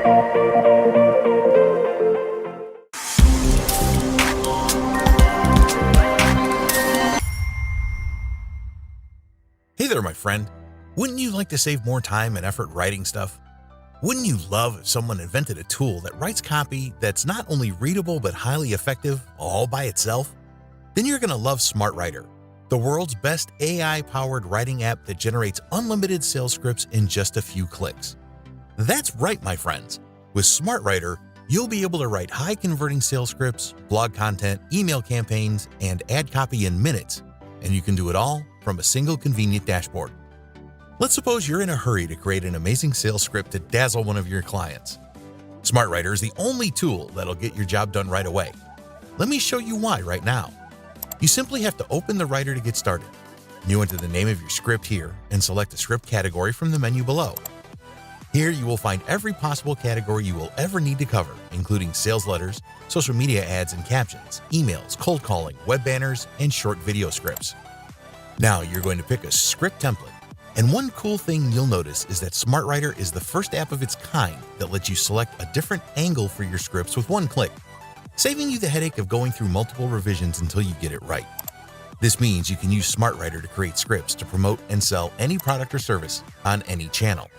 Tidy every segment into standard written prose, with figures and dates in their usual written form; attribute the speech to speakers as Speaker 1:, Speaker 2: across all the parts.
Speaker 1: Hey there, my friend. Wouldn't you like to save more time and effort writing stuff? Wouldn't you love if someone invented a tool that writes copy that's not only readable but highly effective all by itself? Then you're going to love SmartWriter, the world's best AI-powered writing app that generates unlimited sales scripts in just a few clicks. That's right, my friends. With SmartWriter, you'll be able to write high-converting sales scripts, blog content, email campaigns, and ad copy in minutes, and you can do it all from a single convenient dashboard. Let's suppose you're in a hurry to create an amazing sales script to dazzle one of your clients. SmartWriter is the only tool that'll get your job done right away. Let me show you why right now. You simply have to open the writer to get started. You enter the name of your script here and select a script category from the menu below. Here you will find every possible category you will ever need to cover, including sales letters, social media ads and captions, emails, cold calling, web banners, and short video scripts. Now you're going to pick a script template. And one cool thing you'll notice is that SmartWriter is the first app of its kind that lets you select a different angle for your scripts with one click, saving you the headache of going through multiple revisions until you get it right. This means you can use SmartWriter to create scripts to promote and sell any product or service on any channel.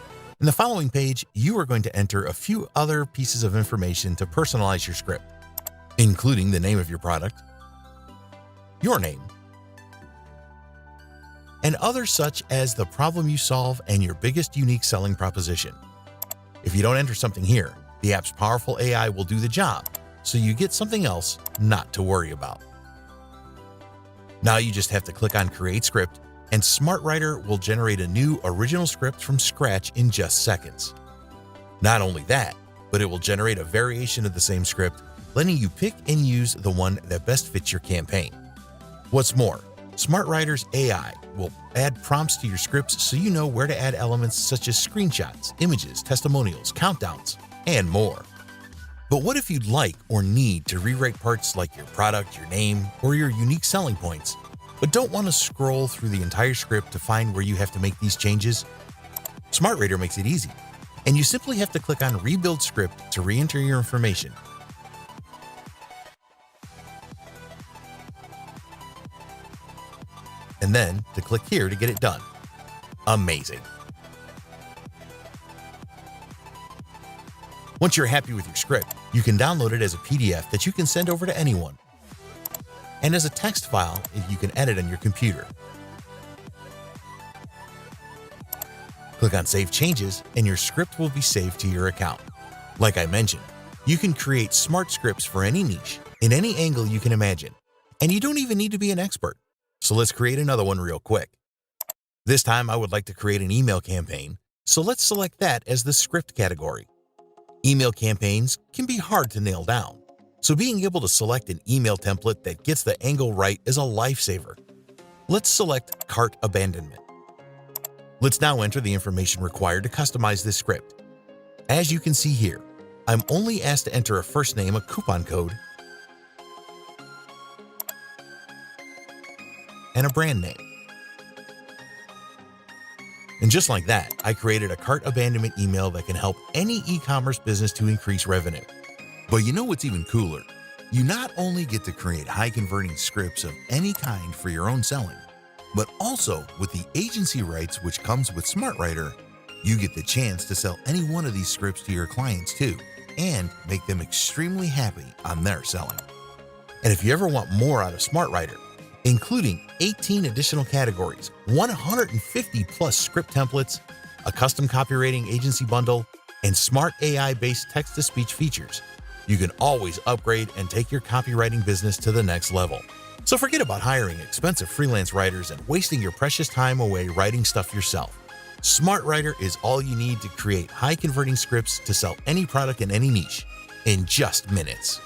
Speaker 1: In the following page, you are going to enter a few other pieces of information to personalize your script, including the name of your product, your name, and others such as the problem you solve and your biggest unique selling proposition. If you don't enter something here, the app's powerful AI will do the job, so you get something else not to worry about. Now you just have to click on Create Script, and SmartWriter will generate a new original script from scratch in just seconds. Not only that, but it will generate a variation of the same script, letting you pick and use the one that best fits your campaign. What's more, SmartWriter's AI will add prompts to your scripts so you know where to add elements such as screenshots, images, testimonials, countdowns, and more. But what if you'd like or need to rewrite parts like your product, your name, or your unique selling points, but don't want to scroll through the entire script to find where you have to make these changes? SmartWriter makes it easy, and you simply have to click on Rebuild Script to re-enter your information. And then to click here to get it done. Amazing. Once you're happy with your script, you can download it as a PDF that you can send over to anyone, and as a text file you can edit on your computer. Click on Save Changes and your script will be saved to your account. Like I mentioned, you can create smart scripts for any niche, in any angle you can imagine, and you don't even need to be an expert. So let's create another one real quick. This time I would like to create an email campaign, so let's select that as the script category. Email campaigns can be hard to nail down, so being able to select an email template that gets the angle right is a lifesaver. Let's select Cart Abandonment. Let's now enter the information required to customize this script. As you can see here, I'm only asked to enter a first name, a coupon code, and a brand name. And just like that, I created a cart abandonment email that can help any e-commerce business to increase revenue. But you know what's even cooler? You not only get to create high-converting scripts of any kind for your own selling, but also with the agency rights which comes with SmartWriter, you get the chance to sell any one of these scripts to your clients too, and make them extremely happy on their selling. And if you ever want more out of SmartWriter, including 18 additional categories, 150 plus script templates, a custom copywriting agency bundle, and smart AI-based text-to-speech features, you can always upgrade and take your copywriting business to the next level. So forget about hiring expensive freelance writers and wasting your precious time away writing stuff yourself. SmartWriter is all you need to create high-converting scripts to sell any product in any niche in just minutes.